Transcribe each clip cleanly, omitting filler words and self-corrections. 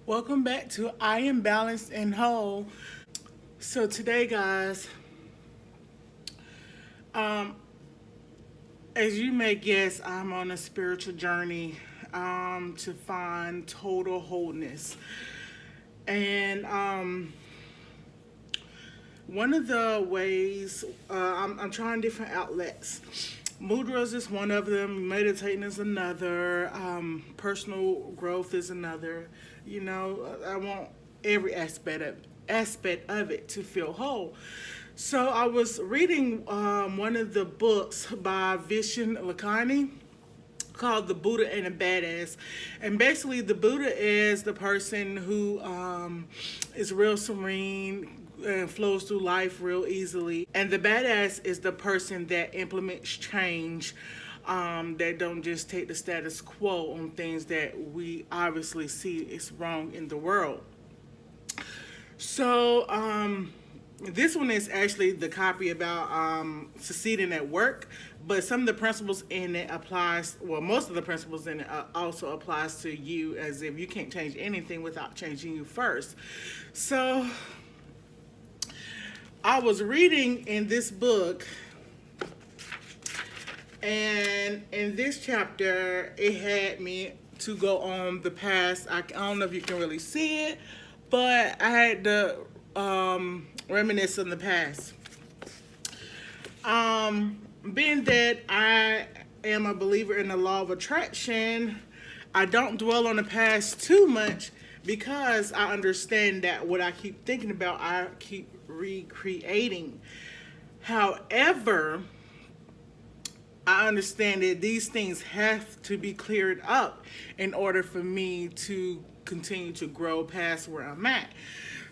Welcome back to I Am Balanced and Whole. So today, guys, um, as you may guess, I'm on a spiritual journey to find total wholeness. And one of the ways I'm trying different outlets. Mudras is one of them. Meditating is another. Personal growth is another. I want every aspect of it to feel whole. So I was reading one of the books by Vincent Lakhiani called The Buddha and a Badass. And basically, the Buddha is the person who is real serene and flows through life real easily. And the badass is the person that implements change, that don't just take the status quo on things that we obviously see is wrong in the world. So, this one is actually the copy about succeeding at work, but some of the principles in it applies. Well, most of the principles in it also applies to you, as if you can't change anything without changing you first. So, I was reading in this book, and in this chapter, it had me to go on the past. I don't know if you can really see it, but I had to reminisce on the past. Being that I am a believer in the law of attraction, I don't dwell on the past too much because I understand that what I keep thinking about, I keep recreating. However, I understand that these things have to be cleared up in order for me to continue to grow past where I'm at.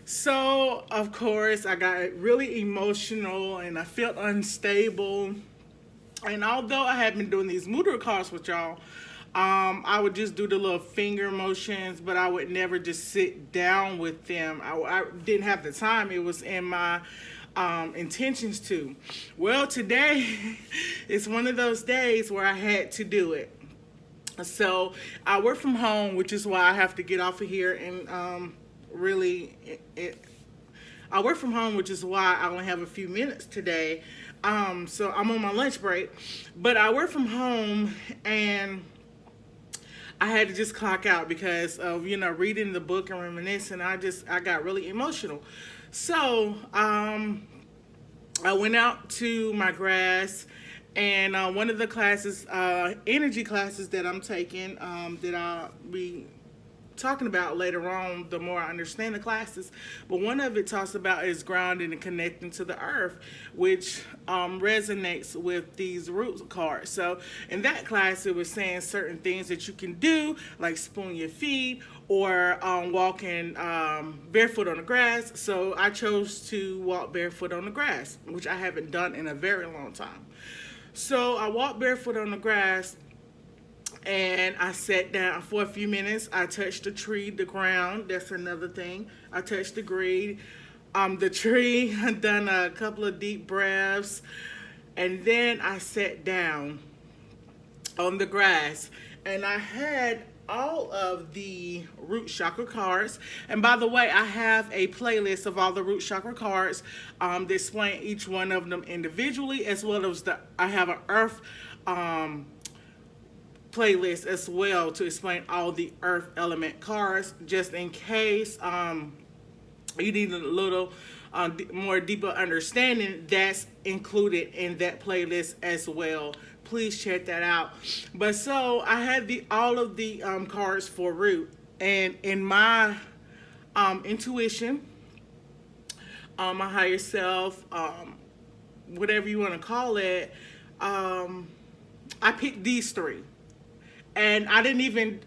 So, of course, I got really emotional and I felt unstable. And although I had been doing these Mudra calls with y'all, I would just do the little finger motions, but I would never just sit down with them. I didn't have the time. It was in my intentions to. Well, today is one of those days where I had to do it. So I work from home, which is why I have to get off of here and I work from home, which is why I only have a few minutes today. So I'm on my lunch break, but I work from home and I had to just clock out because of, reading the book and reminiscing. I got really emotional. So, I went out to my grass, and one of the classes, energy classes that I'm taking, that I'll be talking about later on, the more I understand the classes, but one of it talks about is grounding and connecting to the earth, which resonates with these root cards. So in that class, it was saying certain things that you can do, like spoon your feet or walking barefoot on the grass. So I chose to walk barefoot on the grass, which I haven't done in a very long time. So I walked barefoot on the grass, and I sat down for a few minutes. I touched the tree, the ground. That's another thing. I touched the tree. I done a couple of deep breaths, and then I sat down on the grass, and I had all of the root chakra cards. And by the way, I have a playlist of all the root chakra cards, displaying each one of them individually, as well as I have an earth playlist as well to explain all the earth element cards, just in case you need a little more deeper understanding. That's included in that playlist as well. Please check that out. But so I had all of the cards for root, and in my intuition, my higher self, whatever you want to call it, I picked these three. And I didn't even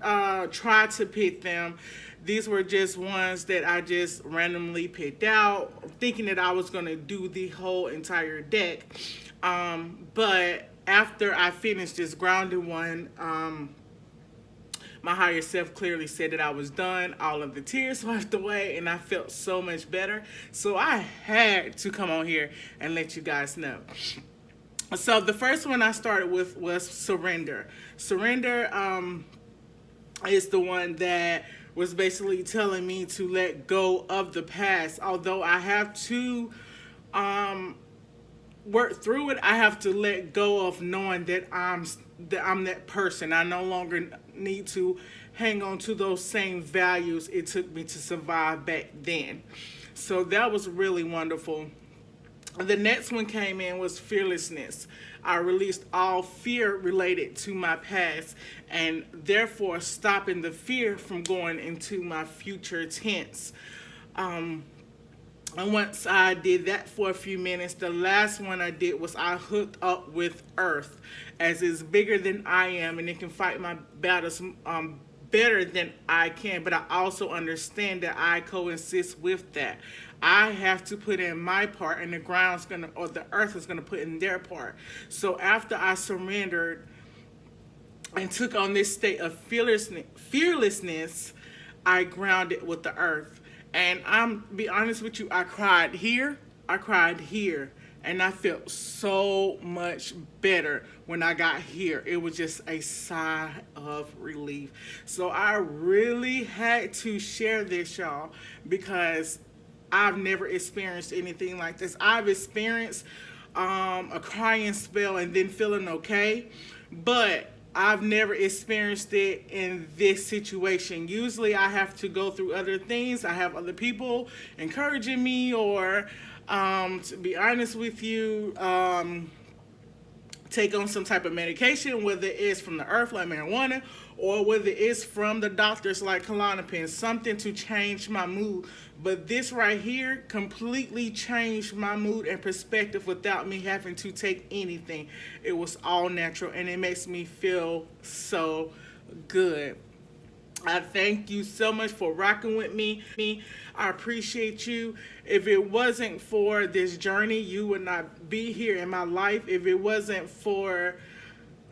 try to pick them. These were just ones that I just randomly picked out, thinking that I was going to do the whole entire deck. But after I finished this grounded one, my higher self clearly said that I was done. All of the tears wiped away, and I felt so much better. So I had to come on here and let you guys know. So the first one I started with was surrender. Surrender is the one that was basically telling me to let go of the past. Although I have to work through it, I have to let go of knowing that I'm that person. I no longer need to hang on to those same values it took me to survive back then. So that was really wonderful. The next one came in was fearlessness. I released all fear related to my past and therefore stopping the fear from going into my future tense. And once I did that for a few minutes, the last one I did was I hooked up with Earth, as it's bigger than I am and it can fight my battles better than I can. But I also understand that I coexist with that. I have to put in my part, and the ground's gonna, or the earth is gonna put in their part. So after I surrendered and took on this state of fearlessness, I grounded with the earth. And I'm be honest with you, I cried here, and I felt so much better when I got here. It was just a sigh of relief. So I really had to share this, y'all, because I've never experienced anything like this. I've experienced a crying spell and then feeling okay, but I've never experienced it in this situation. Usually I have to go through other things. I have other people encouraging me, or to be honest with you, take on some type of medication, whether it's from the earth like marijuana, or whether it's from the doctors like Klonopin, something to change my mood. But this right here completely changed my mood and perspective without me having to take anything. It was all natural, and it makes me feel so good. I thank you so much for rocking with me. I appreciate you. If it wasn't for this journey, you would not be here in my life. If it wasn't for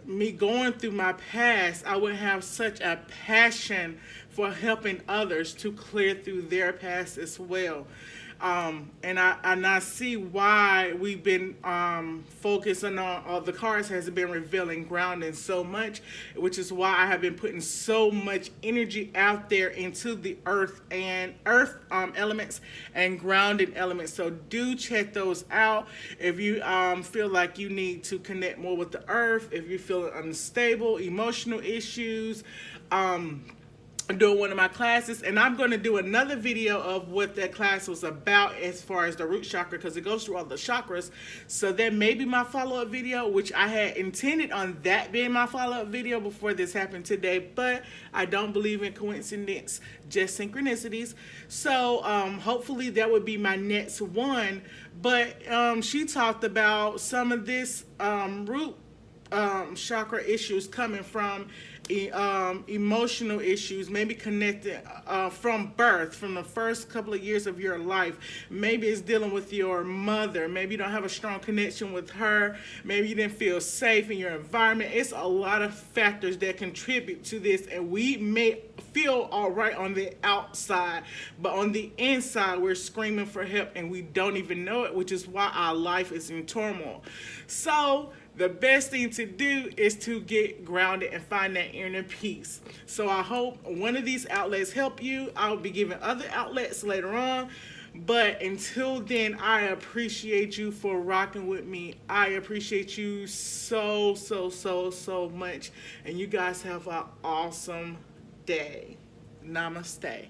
me going through my past, I would have such a passion for helping others to clear through their past as well. And I see why we've been focusing on, or the cards has been revealing grounding so much, which is why I have been putting so much energy out there into the earth elements and grounding elements. So do check those out. If you feel like you need to connect more with the earth, if you feel unstable, emotional issues, doing one of my classes, and I'm going to do another video of what that class was about as far as the root chakra, because it goes through all the chakras. So that may be my follow-up video, which I had intended on that being my follow-up video before this happened today, but I don't believe in coincidence, just synchronicities. So hopefully that would be my next one. But she talked about some of this root chakra issues coming from emotional issues, maybe connected from birth, from the first couple of years of your life. Maybe it's dealing with your mother. Maybe you don't have a strong connection with her. Maybe you didn't feel safe in your environment. It's a lot of factors that contribute to this, and we may feel all right on the outside, but on the inside we're screaming for help and we don't even know it, which is why our life is in turmoil. So the best thing to do is to get grounded and find that inner peace. So I hope one of these outlets help you. I'll be giving other outlets later on. But until then, I appreciate you for rocking with me. I appreciate you so much. And you guys have an awesome day. Namaste.